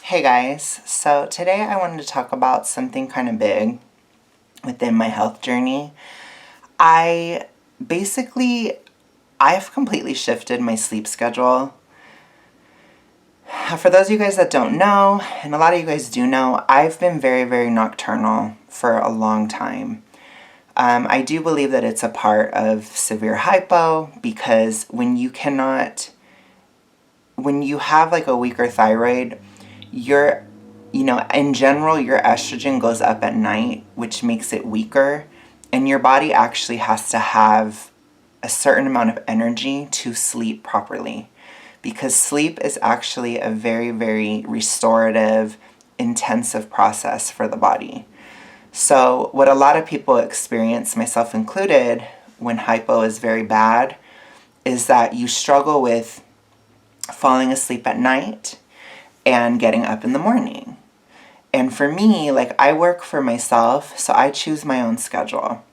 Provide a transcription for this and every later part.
Hey guys, so today I wanted to talk about something kind of big within my health journey. I basically, I've completely shifted my sleep schedule. For those of you guys that don't know, and a lot of you guys do know, I've been very, very nocturnal for a long time. I do believe that it's a part of severe hypo because when you have like a weaker thyroid, your in general, your estrogen goes up at night, which makes it weaker, and your body actually has to have a certain amount of energy to sleep properly, because sleep is actually a very, very restorative, intensive process for the body. So what a lot of people experience, myself included, when hypo is very bad, is that you struggle with falling asleep at night and getting up in the morning. And for me, like, I work for myself, so I choose my own schedule.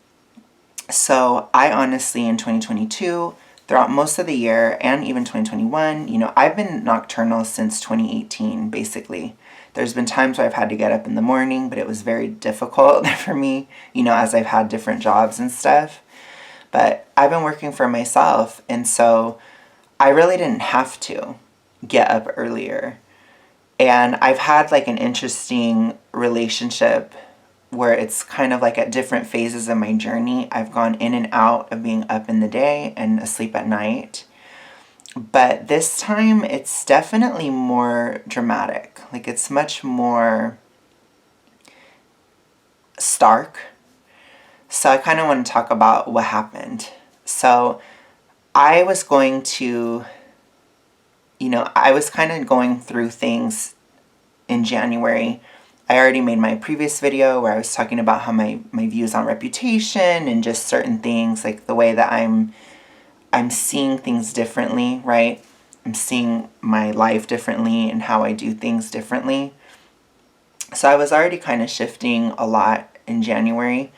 So I honestly, in 2022, throughout most of the year, and even 2021, I've been nocturnal since 2018, basically. There's been times where I've had to get up in the morning, but it was very difficult for me, as I've had different jobs and stuff. But I've been working for myself, and so I really didn't have to get up earlier. And I've had like an interesting relationship where it's kind of like at different phases of my journey. I've gone in and out of being up in the day and asleep at night. But this time it's definitely more dramatic. Like, it's much more stark. So I kind of want to talk about what happened. So I was going to, I was kind of going through things in January. I already made my previous video where I was talking about how my views on reputation and just certain things, like the way that I'm seeing things differently, right? I'm seeing my life differently and how I do things differently. So I was already kind of shifting a lot in January.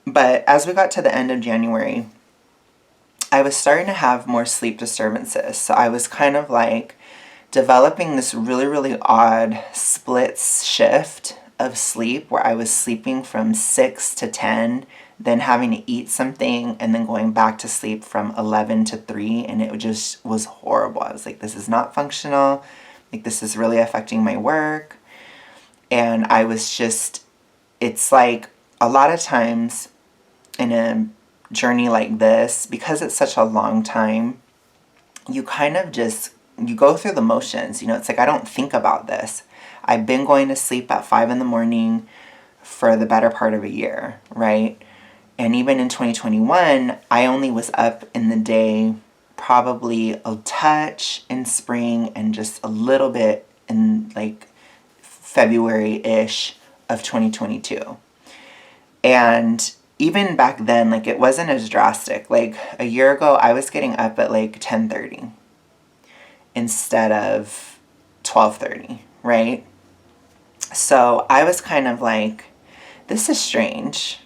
But as we got to the end of January, I was starting to have more sleep disturbances. So I was kind of like developing this really, really odd split shift of sleep where I was sleeping from 6 to 10, then having to eat something, and then going back to sleep from 11 to 3, and it just was horrible. I was like, this is not functional. Like, this is really affecting my work. And I was just, it's like a lot of times in a journey like this, because it's such a long time, you kind of just, you go through the motions. It's like, I don't think about this. I've been going to sleep at 5 in the morning for the better part of a year, right? And even in 2021, I only was up in the day probably a touch in spring and just a little bit in like February-ish of 2022. And even back then, like, it wasn't as drastic. Like, a year ago, I was getting up at like 10:30 instead of 12:30, right? So I was kind of like, this is strange.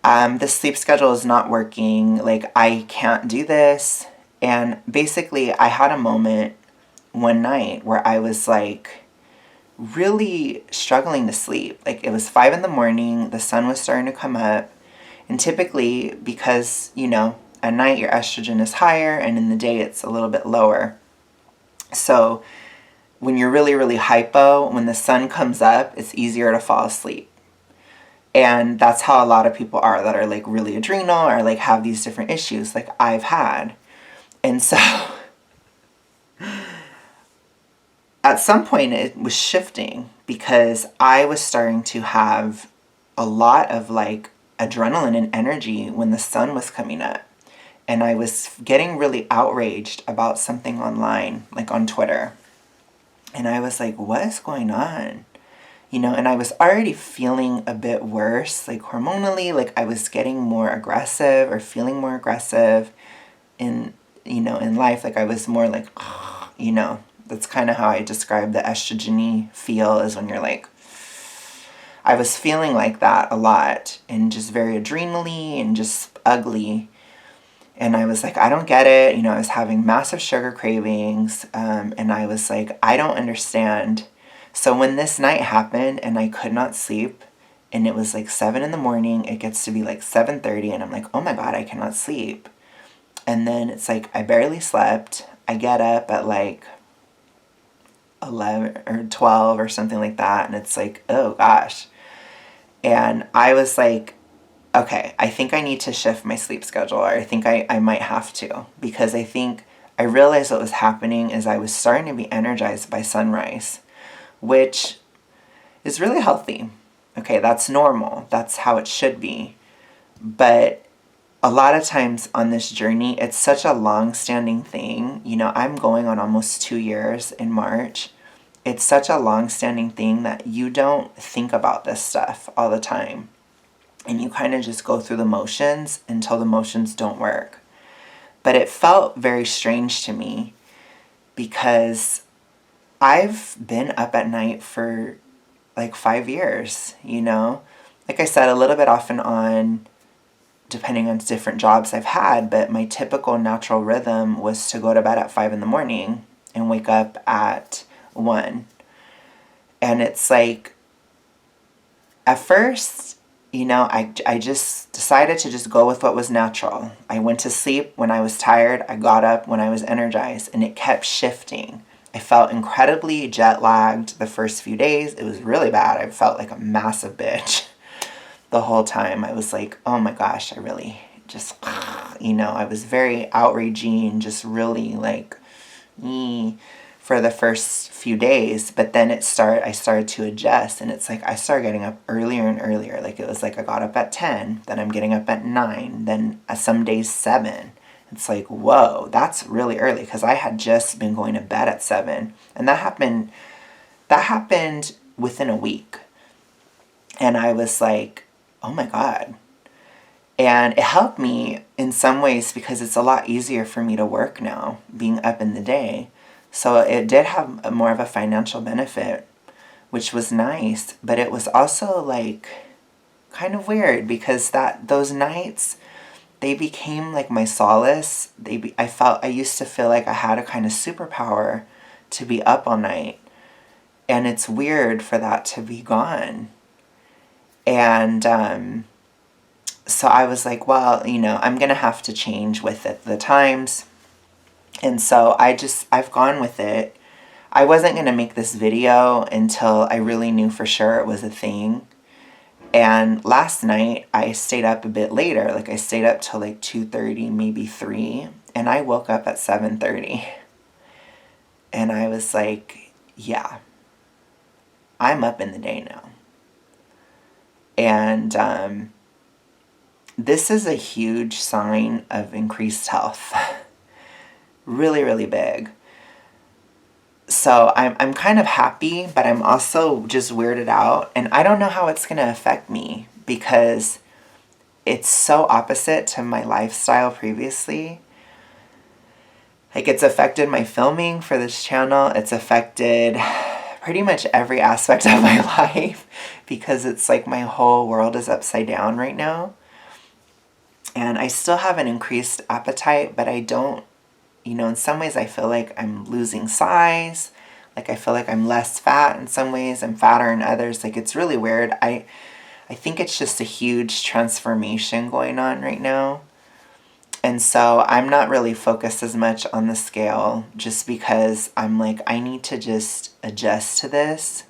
The sleep schedule is not working. Like, I can't do this. And basically, I had a moment one night where I was like really struggling to sleep. Like, it was 5 in the morning, the sun was starting to come up. And typically, because, at night your estrogen is higher and in the day it's a little bit lower. So when you're really, really hypo, when the sun comes up, it's easier to fall asleep. And that's how a lot of people are that are like really adrenal or like have these different issues like I've had. And so at some point it was shifting because I was starting to have a lot of like adrenaline and energy when the sun was coming up. And I was getting really outraged about something online, like on Twitter. And I was like, what is going on? And I was already feeling a bit worse, like hormonally, like I was getting more aggressive or feeling more aggressive in life. Like I was more like, that's kind of how I describe the estrogen-y feel, is when you're like, I was feeling like that a lot and just very adrenally and just ugly. And I was like, I don't get it. You know, I was having massive sugar cravings. And I was like, I don't understand. So when this night happened and I could not sleep, and it was like 7 in the morning, it gets to be like 7:30, and I'm like, oh my God, I cannot sleep. And then it's like, I barely slept. I get up at like 11 or 12 or something like that. And it's like, oh gosh. And I was like, okay, I think I need to shift my sleep schedule, or I think I might have to, because I realized what was happening is I was starting to be energized by sunrise, which is really healthy. Okay, that's normal. That's how it should be. But a lot of times on this journey, it's such a long-standing thing. You know, I'm going on almost 2 years in March. It's such a long-standing thing that you don't think about this stuff all the time. And you kind of just go through the motions until the motions don't work. But it felt very strange to me because I've been up at night for like 5 years, you know? Like I said, a little bit off and on, depending on different jobs I've had, but my typical natural rhythm was to go to bed at 5 in the morning and wake up at 1. And it's like, at first, you know, I just decided to just go with what was natural. I went to sleep when I was tired. I got up when I was energized, and it kept shifting. I felt incredibly jet lagged the first few days. It was really bad. I felt like a massive bitch the whole time. I was like, oh my gosh, I really just, you know, I was very outraging, just really like, for the first few days. But then I started to adjust, and it's like I started getting up earlier and earlier. Like it was like I got up at 10, then I'm getting up at 9, then some days 7. It's like, whoa, that's really early, because I had just been going to bed at 7. And that happened within a week. And I was like, oh my God. And it helped me in some ways because it's a lot easier for me to work now, being up in the day. So it did have more of a financial benefit, which was nice. But it was also like kind of weird because those nights, they became like my solace. I used to feel like I had a kind of superpower to be up all night. And it's weird for that to be gone. And so I was like, well, you know, I'm going to have to change with it, the times. And so I've gone with it. I wasn't going to make this video until I really knew for sure it was a thing. And last night I stayed up a bit later. Like I stayed up till like 2:30, maybe 3. And I woke up at 7:30. And I was like, yeah, I'm up in the day now. And this is a huge sign of increased health. Really, really big. So I'm kind of happy, but I'm also just weirded out. And I don't know how it's going to affect me because it's so opposite to my lifestyle previously. Like it's affected my filming for this channel. It's affected pretty much every aspect of my life because it's like my whole world is upside down right now. And I still have an increased appetite, but I don't, you know, in some ways I feel like I'm losing size. Like I feel like I'm less fat in some ways. I'm fatter in others. Like it's really weird. I think it's just a huge transformation going on right now. And so I'm not really focused as much on the scale just because I'm like, I need to just adjust to this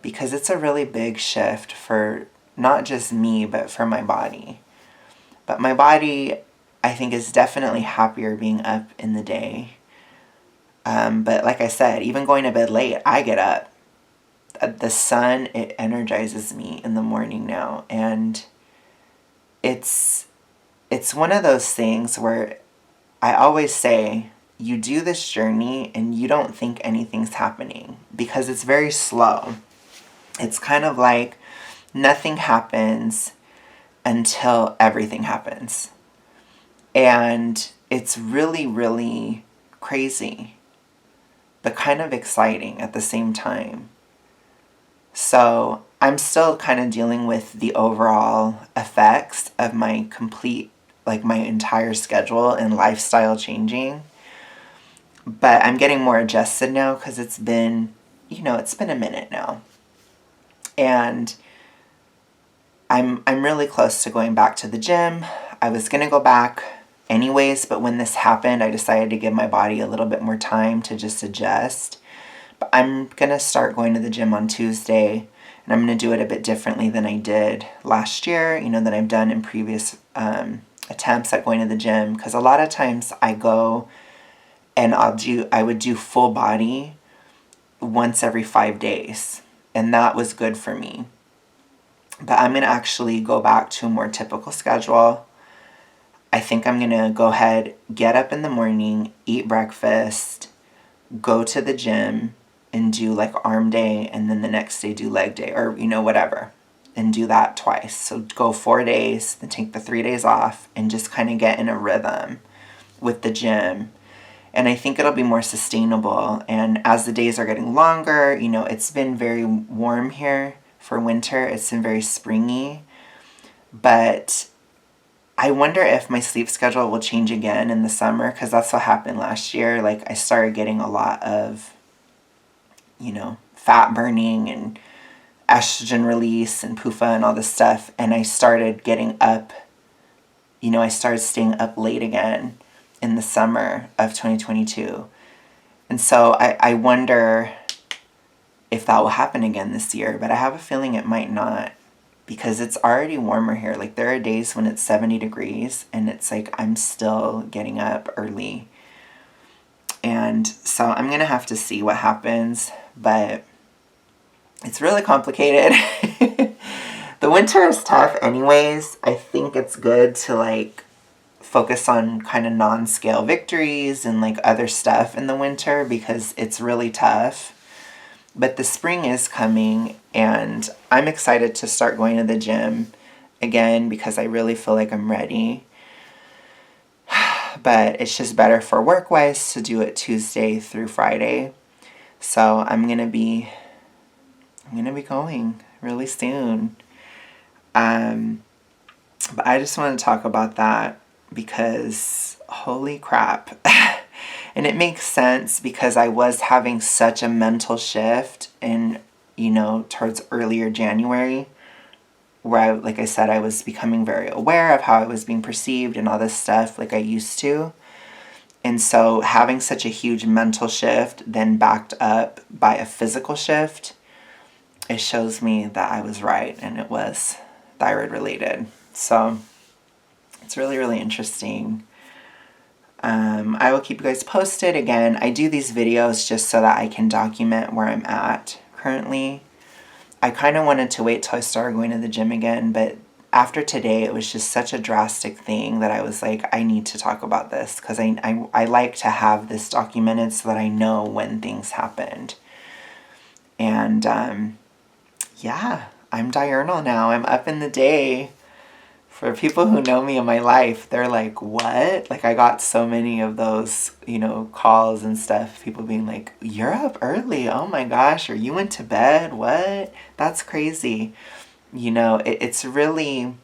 because it's a really big shift for not just me, but for my body. But my body, I think, is definitely happier being up in the day. But like I said, even going to bed late, I get up. The sun, it energizes me in the morning now. And it's one of those things where I always say, you do this journey and you don't think anything's happening because it's very slow. It's kind of like nothing happens until everything happens. And it's really, really crazy, but kind of exciting at the same time. So I'm still kind of dealing with the overall effects of my complete like my entire schedule and lifestyle changing. But I'm getting more adjusted now because it's been, it's been a minute now. And I'm really close to going back to the gym. I was going to go back anyways, but when this happened, I decided to give my body a little bit more time to just adjust. But I'm going to start going to the gym on Tuesday, and I'm going to do it a bit differently than I did last year, that I've done in previous attempts at going to the gym. Because a lot of times I go and I would do full body once every 5 days, and that was good for me. But I'm going to actually go back to a more typical schedule. I think I'm going to go ahead, get up in the morning, eat breakfast, go to the gym, and do like arm day, and then the next day do leg day, or whatever, and do that twice. So go 4 days, then take the 3 days off, and just kind of get in a rhythm with the gym. And I think it'll be more sustainable. And as the days are getting longer, it's been very warm here for winter. It's been very springy. But I wonder if my sleep schedule will change again in the summer, because that's what happened last year. Like, I started getting a lot of, fat burning and estrogen release and PUFA and all this stuff. And I started getting up, I started staying up late again in the summer of 2022. And so I wonder if that will happen again this year, but I have a feeling it might not, because it's already warmer here. Like, there are days when it's 70 degrees and it's like I'm still getting up early. And so I'm going to have to see what happens, but it's really complicated. The winter is tough anyways. I think it's good to like focus on kind of non-scale victories and like other stuff in the winter, because it's really tough. But the spring is coming, and I'm excited to start going to the gym again, because I really feel like I'm ready. But it's just better for work-wise to do it Tuesday through Friday. So I'm gonna be going really soon. But I just want to talk about that because holy crap. And it makes sense, because I was having such a mental shift in, towards earlier January, where like I said, I was becoming very aware of how I was being perceived and all this stuff like I used to. And so having such a huge mental shift, then backed up by a physical shift, it shows me that I was right, and it was thyroid related. So it's really, really interesting. I will keep you guys posted. Again, I do these videos just so that I can document where I'm at currently. I kind of wanted to wait till I started going to the gym again, but after today, it was just such a drastic thing that I was like, I need to talk about this, because I like to have this documented so that I know when things happened. And yeah, I'm diurnal now. I'm up in the day. For people who know me in my life, they're like, what? Like, I got so many of those, calls and stuff. People being like, you're up early. Oh my gosh. Or you went to bed. What? That's crazy. It's really,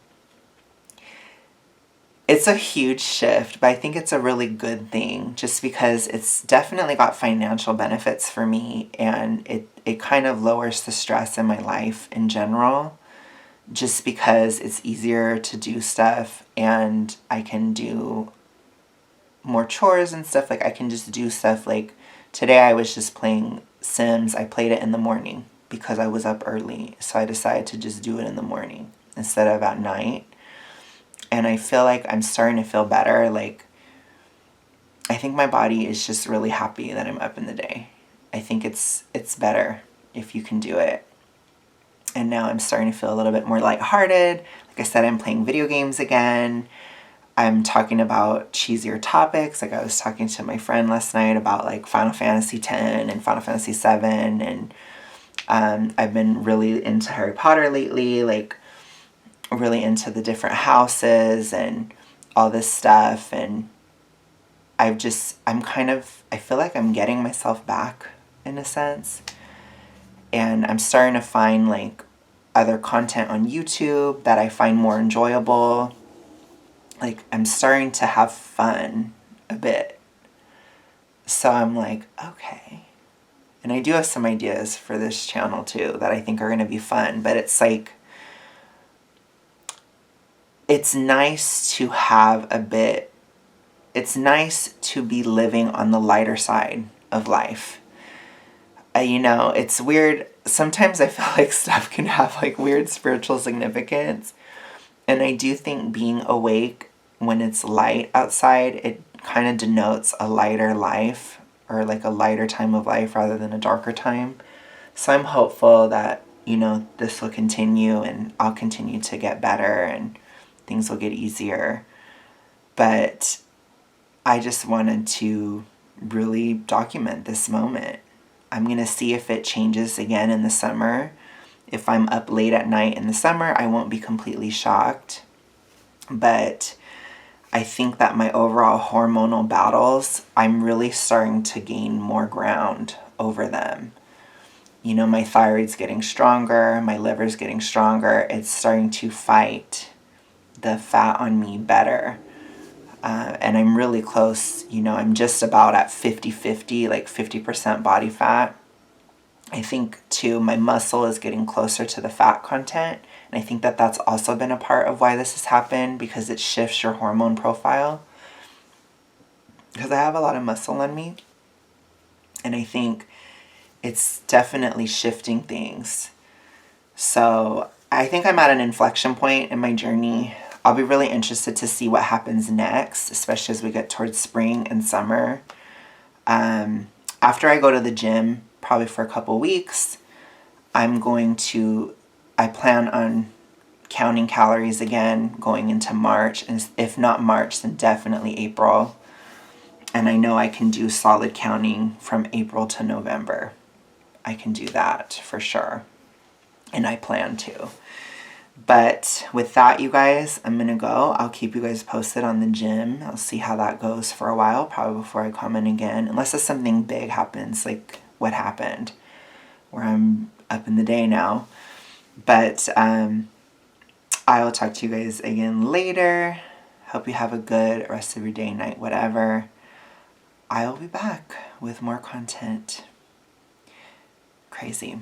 it's a huge shift, but I think it's a really good thing, just because it's definitely got financial benefits for me, and it kind of lowers the stress in my life in general. Just because it's easier to do stuff, and I can do more chores and stuff. Like, I can just do stuff. Like, today I was just playing Sims. I played it in the morning because I was up early. So I decided to just do it in the morning instead of at night. And I feel like I'm starting to feel better. Like, I think my body is just really happy that I'm up in the day. I think it's better if you can do it. And now I'm starting to feel a little bit more lighthearted. Like I said, I'm playing video games again. I'm talking about cheesier topics. Like, I was talking to my friend last night about like Final Fantasy X and Final Fantasy VII. And I've been really into Harry Potter lately. Like, really into the different houses and all this stuff. And I feel like I'm getting myself back in a sense. And I'm starting to find like other content on YouTube that I find more enjoyable. like, I'm starting to have fun a bit. So I'm like, okay. And I do have some ideas for this channel too that I think are going to be fun, but it's like, it's nice to have a bit, it's nice to be living on the lighter side of life. It's weird. Sometimes I feel like stuff can have like weird spiritual significance. And I do think being awake when it's light outside, it kind of denotes a lighter life, or like a lighter time of life rather than a darker time. So I'm hopeful that, this will continue and I'll continue to get better and things will get easier. But I just wanted to really document this moment. I'm going to see if it changes again in the summer. If I'm up late at night in the summer, I won't be completely shocked. But I think that my overall hormonal battles, I'm really starting to gain more ground over them. My thyroid's getting stronger, my liver's getting stronger. It's starting to fight the fat on me better. And I'm really close, I'm just about at 50-50, like 50% body fat. I think, too, my muscle is getting closer to the fat content. And I think that that's also been a part of why this has happened, because it shifts your hormone profile. Because I have a lot of muscle on me. And I think it's definitely shifting things. So I think I'm at an inflection point in my journey. I'll be really interested to see what happens next, especially as we get towards spring and summer. After I go to the gym, probably for a couple weeks, I plan on counting calories again going into March. And if not March, then definitely April. And I know I can do solid counting from April to November. I can do that for sure. And I plan to. But with that, you guys, I'm going to go. I'll keep you guys posted on the gym. I'll see how that goes for a while, probably before I come in again. Unless something big happens, like what happened, where I'm up in the day now. But I will talk to you guys again later. Hope you have a good rest of your day, night, whatever. I'll be back with more content. Crazy.